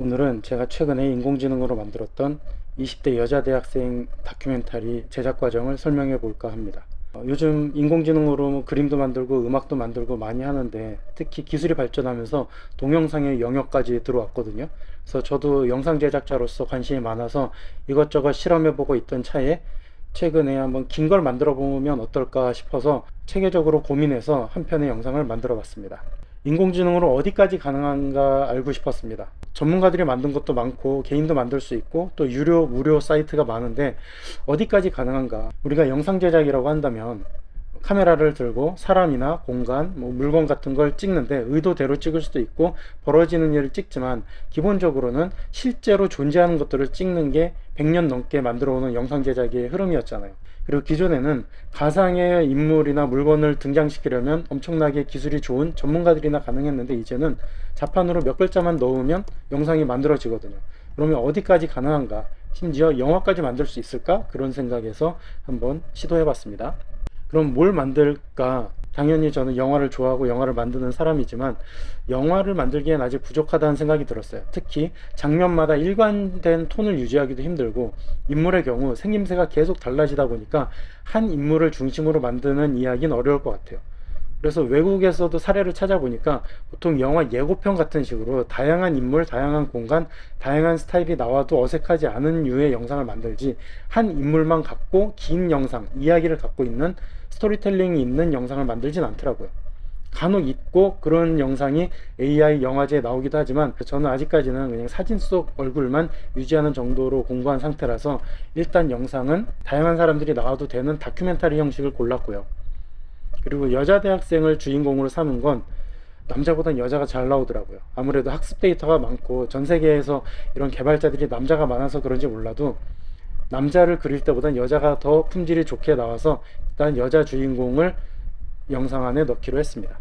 오늘은 제가 최근에 인공지능으로 만들었던 20대 여자 대학생 다큐멘터리 제작 과정을 설명해 볼까 합니다. 요즘 인공지능으로 그림도 만들고 음악도 만들고 많이 하는데, 특히 기술이 발전하면서 동영상의 영역까지 들어왔거든요. 그래서 저도 영상 제작자로서 관심이 많아서 이것저것 실험해 보고 있던 차에 최근에 한번 긴 걸 만들어 보면 어떨까 싶어서 체계적으로 고민해서 한 편의 영상을 만들어 봤습니다. 인공지능으로 어디까지 가능한가 알고 싶었습니다. 전문가들이 만든 것도 많고 개인도 만들 수 있고 또 유료 무료 사이트가 많은데, 어디까지 가능한가. 우리가 영상 제작이라고 한다면 카메라를 들고 사람이나 공간, 물건 같은 걸 찍는데 의도대로 찍을 수도 있고 벌어지는 일을 찍지만, 기본적으로는 실제로 존재하는 것들을 찍는 게 100년 넘게 만들어 오는 영상 제작의 흐름이었잖아요. 그리고 기존에는 가상의 인물이나 물건을 등장시키려면 엄청나게 기술이 좋은 전문가들이나 가능했는데, 이제는 자판으로 몇 글자만 넣으면 영상이 만들어지거든요. 그러면 어디까지 가능한가, 심지어 영화까지 만들 수 있을까, 그런 생각에서 한번 시도해 봤습니다. 그럼 뭘 만들까? 당연히 저는 영화를 좋아하고 영화를 만드는 사람이지만 영화를 만들기엔 아직 부족하다는 생각이 들었어요. 특히 장면마다 일관된 톤을 유지하기도 힘들고, 인물의 경우 생김새가 계속 달라지다 보니까 한 인물을 중심으로 만드는 이야기는 어려울 것 같아요. 그래서 외국에서도 사례를 찾아보니까 보통 영화 예고편 같은 식으로 다양한 인물, 다양한 공간, 다양한 스타일이 나와도 어색하지 않은 류의 영상을 만들지, 한 인물만 갖고 긴 영상, 이야기를 갖고 있는 스토리텔링이 있는 영상을 만들진 않더라고요. 간혹 있고 그런 영상이 AI 영화제에 나오기도 하지만, 저는 아직까지는 그냥 사진 속 얼굴만 유지하는 정도로 공부한 상태라서 일단 영상은 다양한 사람들이 나와도 되는 다큐멘터리 형식을 골랐고요. 그리고 여자 대학생을 주인공으로 삼은 건 남자보단 여자가 잘 나오더라고요. 아무래도 학습 데이터가 많고 전 세계에서 이런 개발자들이 남자가 많아서 그런지 몰라도 남자를 그릴 때보단 여자가 더 품질이 좋게 나와서 일단 여자 주인공을 영상 안에 넣기로 했습니다.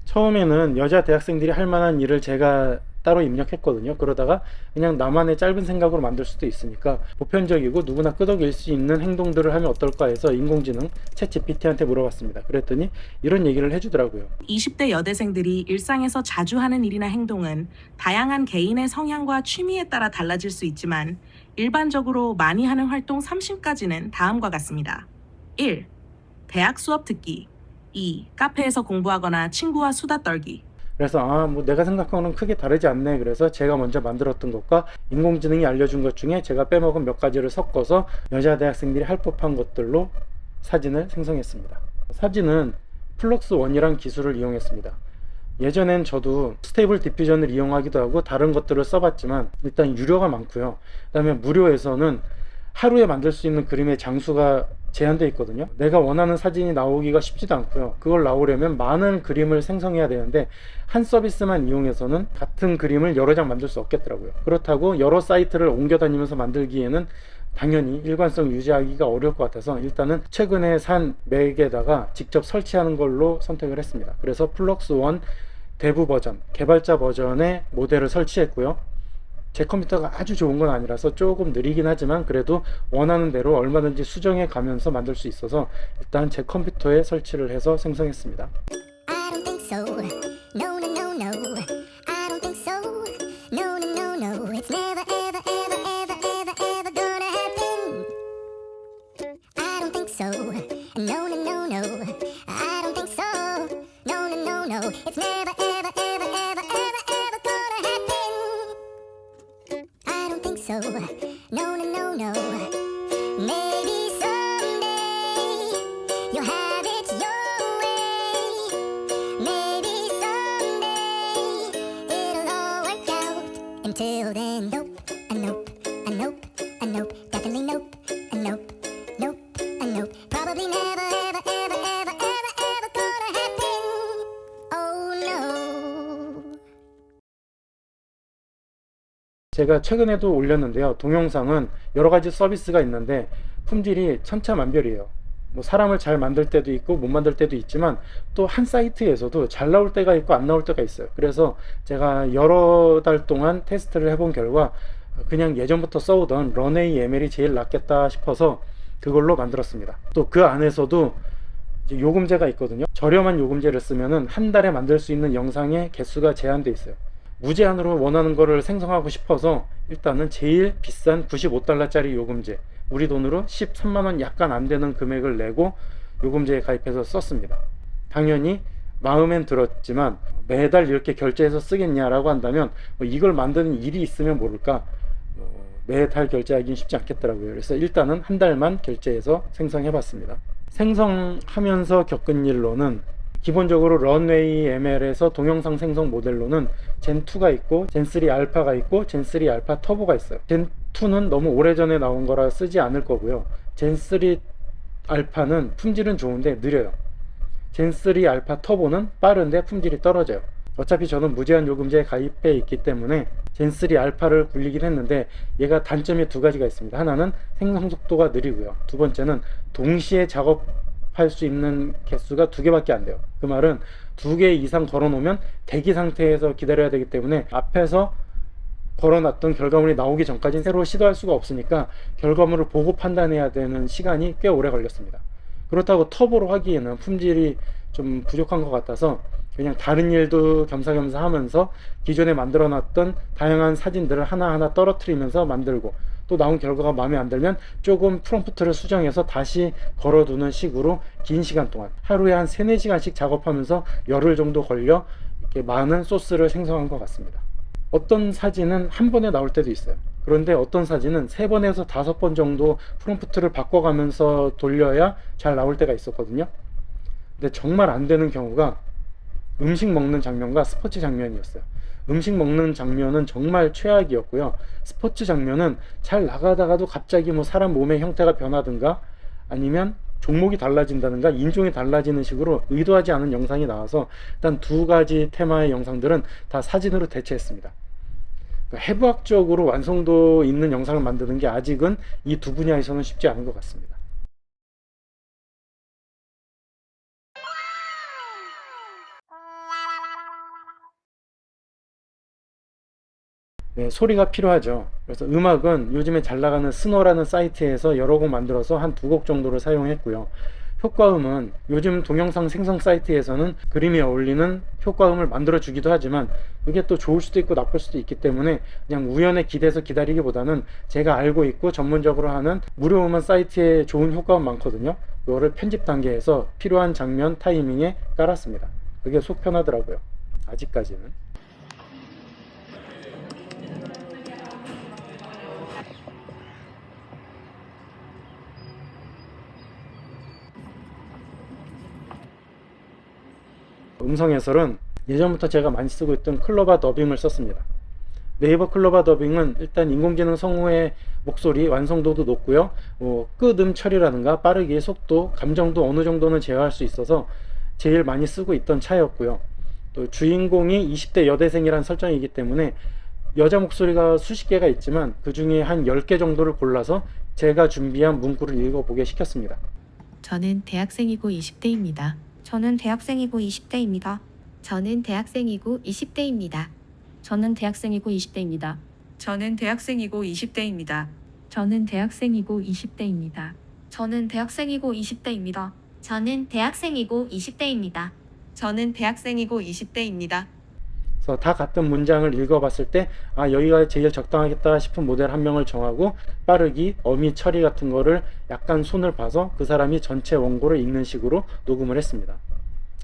처음에는 여자 대학생들이 할 만한 일을 제가 따로 입력했거든요. 그러다가 그냥 나만의 짧은 생각으로 만들 수도 있으니까 보편적이고 누구나 끄덕일 수 있는 행동들을 하면 어떨까 해서 인공지능 챗GPT한테 물어봤습니다. 그랬더니 이런 얘기를 해주더라고요. 20대 여대생들이 일상에서 자주 하는 일이나 행동은 다양한 개인의 성향과 취미에 따라 달라질 수 있지만, 일반적으로 많이 하는 활동 30가지는 다음과 같습니다. 1. 대학 수업 듣기. 2. 카페에서 공부하거나 친구와 수다 떨기. 그래서 내가 생각하고는 크게 다르지 않네. 그래서 제가 먼저 만들었던 것과 인공지능이 알려준 것 중에 제가 빼먹은 몇 가지를 섞어서 여자 대학생들이 할 법한 것들로 사진을 생성했습니다. 사진은 플럭스1이란 기술을 이용했습니다. 예전엔 저도 스테이블 디퓨전을 이용하기도 하고 다른 것들을 써봤지만, 일단 유료가 많고요. 그 다음에 무료에서는 하루에 만들 수 있는 그림의 장수가 제한되어 있거든요. 내가 원하는 사진이 나오기가 쉽지도 않고요. 그걸 나오려면 많은 그림을 생성해야 되는데, 한 서비스만 이용해서는 같은 그림을 여러 장 만들 수 없겠더라고요. 그렇다고 여러 사이트를 옮겨 다니면서 만들기에는 당연히 일관성 유지하기가 어려울 것 같아서 일단은 최근에 산 맥에다가 직접 설치하는 걸로 선택을 했습니다. 그래서 플럭스1 대부 버전, 개발자 버전의 모델을 설치했고요. 제 컴퓨터가 아주 좋은 건 아니라서 조금 느리긴 하지만 그래도 원하는 대로 얼마든지 수정해 가면서 만들 수 있어서 일단 제 컴퓨터에 설치를 해서 생성했습니다. I don't think so. No, no, no, no. I don't think so. No, no, no, no. It's never, ever, ever, ever, ever, ever gonna happen. I don't think so. No, no, no, no. I don't think so. No, no, no, no. It's never, ever, ever, ever, ever, ever gonna happen. I don't think so. No, no, no, no. Maybe someday you'll have it your way. Maybe someday it'll all work out. Until then, nope, a nope, a nope, a nope, definitely nope, a nope, nope, a nope. Probably never, ever, ever, ever, ever, ever gonna happen. Oh no. 제가 최근에도 올렸는데요. 동영상은 여러 가지 서비스가 있는데 품질이 천차만별이에요. 사람을 잘 만들 때도 있고 못 만들 때도 있지만, 또 한 사이트에서도 잘 나올 때가 있고 안 나올 때가 있어요. 그래서 제가 여러 달 동안 테스트를 해본 결과 그냥 예전부터 써오던 런웨이 ML이 제일 낫겠다 싶어서 그걸로 만들었습니다. 또 그 안에서도 이제 요금제가 있거든요. 저렴한 요금제를 쓰면은 한 달에 만들 수 있는 영상의 개수가 제한돼 있어요. 무제한으로 원하는 거를 생성하고 싶어서 일단은 제일 비싼 95달러짜리 요금제, 우리 돈으로 13만원 약간 안 되는 금액을 내고 요금제에 가입해서 썼습니다. 당연히 마음엔 들었지만 매달 이렇게 결제해서 쓰겠냐라고 한다면 이걸 만드는 일이 있으면 모를까 매달 결제하기는 쉽지 않겠더라고요. 그래서 일단은 한 달만 결제해서 생성해 봤습니다. 생성하면서 겪은 일로는 기본적으로 런웨이 ML에서 동영상 생성 모델로는 젠2가 있고 젠3 알파가 있고 젠3 알파 터보가 있어요. 젠2는 너무 오래전에 나온 거라 쓰지 않을 거고요. 젠3 알파는 품질은 좋은데 느려요. 젠3 알파 터보는 빠른데 품질이 떨어져요. 어차피 저는 무제한 요금제에 가입해 있기 때문에 젠3 알파를 굴리긴 했는데 얘가 단점이 두 가지가 있습니다. 하나는 생성 속도가 느리고요. 두 번째는 동시에 작업할 수 있는 개수가 2개밖에 안 돼요. 그 말은 2개 이상 걸어 놓으면 대기 상태에서 기다려야 되기 때문에 앞에서 걸어놨던 결과물이 나오기 전까지 새로 시도할 수가 없으니까 결과물을 보고 판단해야 되는 시간이 꽤 오래 걸렸습니다. 그렇다고 터보로 하기에는 품질이 좀 부족한 것 같아서 그냥 다른 일도 겸사겸사 하면서 기존에 만들어 놨던 다양한 사진들을 하나하나 떨어뜨리면서 만들고, 또 나온 결과가 마음에 안 들면 조금 프롬프트를 수정해서 다시 걸어두는 식으로 긴 시간 동안 하루에 한 3-4시간씩 작업하면서 열흘 정도 걸려 이렇게 많은 소스를 생성한 것 같습니다. 어떤 사진은 한 번에 나올 때도 있어요. 그런데 어떤 사진은 3번에서 5번 정도 프롬프트를 바꿔가면서 돌려야 잘 나올 때가 있었거든요. 근데 정말 안 되는 경우가 음식 먹는 장면과 스포츠 장면이었어요. 음식 먹는 장면은 정말 최악이었고요. 스포츠 장면은 잘 나가다가도 갑자기 뭐 사람 몸의 형태가 변하든가 아니면 종목이 달라진다든가 인종이 달라지는 식으로 의도하지 않은 영상이 나와서 일단 2가지 테마의 영상들은 다 사진으로 대체했습니다. 그러니까 해부학적으로 완성도 있는 영상을 만드는 게 아직은 이 두 분야에서는 쉽지 않은 것 같습니다. 네, 소리가 필요하죠. 그래서 음악은 요즘에 잘 나가는 스노라는 사이트에서 여러 곡 만들어서 한 2곡 정도를 사용했고요. 효과음은 요즘 동영상 생성 사이트에서는 그림에 어울리는 효과음을 만들어 주기도 하지만 그게 또 좋을 수도 있고 나쁠 수도 있기 때문에 그냥 우연에 기대서 기다리기보다는 제가 알고 있고 전문적으로 하는 무료 음원 사이트에 좋은 효과음 많거든요. 그거를 편집 단계에서 필요한 장면 타이밍에 깔았습니다. 그게 속 편하더라고요. 아직까지는. 음성 해설은 예전부터 제가 많이 쓰고 있던 클로바 더빙을 썼습니다. 네이버 클로바 더빙은 일단 인공지능 성우의 목소리 완성도도 높고요. 끄음 처리라든가 빠르기, 속도, 감정도 어느 정도는 제어할 수 있어서 제일 많이 쓰고 있던 차였고요. 또 주인공이 20대 여대생이란 설정이기 때문에 여자 목소리가 수십 개가 있지만 그 중에 한 10개 정도를 골라서 제가 준비한 문구를 읽어보게 시켰습니다. 저는 대학생이고 20대입니다. 저는 대학생이고 20대입니다. 저는 대학생이고 20대입니다. 저는 대학생이고 20대입니다. 저는 대학생이고 20대입니다. 저는 대학생이고 20대입니다. 저는 대학생이고 20대입니다. 저는 대학생이고 20대입니다. 저는 대학생이고 20대입니다. 그래서 다 같은 문장을 읽어봤을 때 여기가 제일 적당하겠다 싶은 모델 한 명을 정하고 빠르기, 어미 처리 같은 거를 약간 손을 봐서 그 사람이 전체 원고를 읽는 식으로 녹음을 했습니다.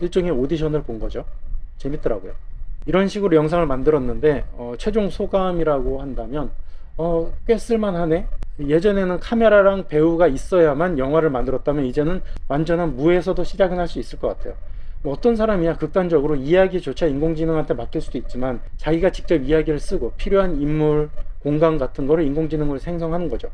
일종의 오디션을 본 거죠. 재밌더라고요. 이런 식으로 영상을 만들었는데 최종 소감이라고 한다면 꽤 쓸만하네. 예전에는 카메라랑 배우가 있어야만 영화를 만들었다면 이제는 완전한 무에서도 시작은 할 수 있을 것 같아요. 뭐 어떤 사람이야 극단적으로 이야기조차 인공지능한테 맡길 수도 있지만 자기가 직접 이야기를 쓰고 필요한 인물, 공간 같은 거를 인공지능으로 생성하는 거죠.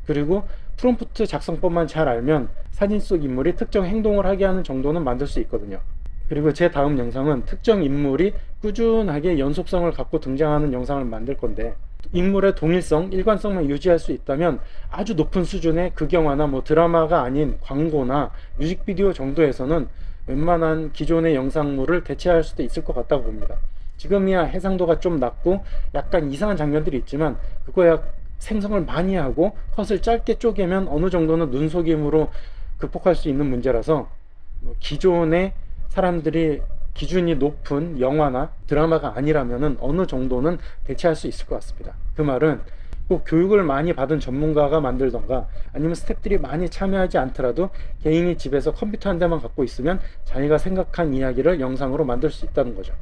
그리고 프롬프트 작성법만 잘 알면 사진 속 인물이 특정 행동을 하게 하는 정도는 만들 수 있거든요. 그리고 제 다음 영상은 특정 인물이 꾸준하게 연속성을 갖고 등장하는 영상을 만들 건데 인물의 동일성, 일관성만 유지할 수 있다면 아주 높은 수준의 극영화나 뭐 드라마가 아닌 광고나 뮤직비디오 정도에서는 웬만한 기존의 영상물을 대체할 수도 있을 것 같다고 봅니다. 지금이야 해상도가 좀 낮고 약간 이상한 장면들이 있지만 그거야 생성을 많이 하고 컷을 짧게 쪼개면 어느 정도는 눈속임으로 극복할 수 있는 문제라서 기존의 사람들이 기준이 높은 영화나 드라마가 아니라면은 어느 정도는 대체할 수 있을 것 같습니다. 그 말은 꼭 교육을 많이 받은 전문가가 만들던가 아니면 스태프들이 많이 참여하지 않더라도 개인이 집에서 컴퓨터 한 대만 갖고 있으면 자기가 생각한 이야기를 영상으로 만들 수 있다는 거죠.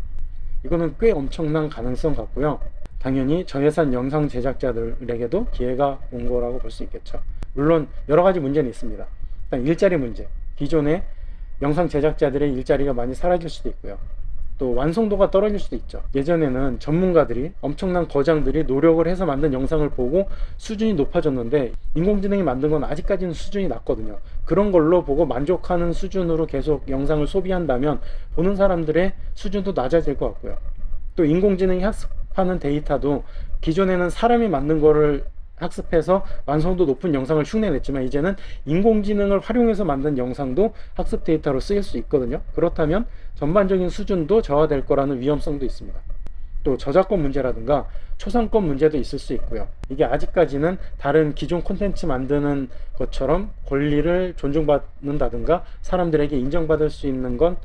이거는 꽤 엄청난 가능성 같고요. 당연히 저예산 영상 제작자들에게도 기회가 온 거라고 볼 수 있겠죠. 물론 여러 가지 문제는 있습니다. 일단 일자리 문제, 기존의 영상 제작자들의 일자리가 많이 사라질 수도 있고요. 또 완성도가 떨어질 수도 있죠. 예전에는 전문가들이, 엄청난 거장들이 노력을 해서 만든 영상을 보고 수준이 높아졌는데 인공지능이 만든 건 아직까지는 수준이 낮거든요. 그런 걸로 보고 만족하는 수준으로 계속 영상을 소비한다면 보는 사람들의 수준도 낮아질 것 같고요. 또 인공지능이 학습하는 데이터도 기존에는 사람이 만든 거를 학습해서 완성도 높은 영상을 흉내냈지만 이제는 인공지능을 활용해서 만든 영상도 학습 데이터로 쓰일 수 있거든요. 그렇다면 전반적인 수준도 저하될 거라는 위험성도 있습니다. 또 저작권 문제라든가 초상권 문제도 있을 수 있고요. 이게 아직까지는 다른 기존 콘텐츠 만드는 것처럼 권리를 존중받는다든가 사람들에게 인정받을 수 있는 건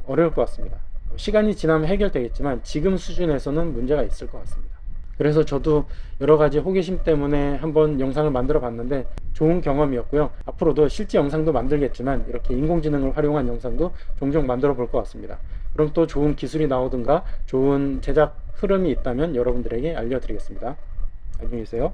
어려울 것 같습니다. 시간이 지나면 해결되겠지만 지금 수준에서는 문제가 있을 것 같습니다. 그래서 저도 여러 가지 호기심 때문에 한번 영상을 만들어 봤는데 좋은 경험이었고요. 앞으로도 실제 영상도 만들겠지만 이렇게 인공지능을 활용한 영상도 종종 만들어 볼 것 같습니다. 그럼 또 좋은 기술이 나오든가 좋은 제작 흐름이 있다면 여러분들에게 알려드리겠습니다. 안녕히 계세요.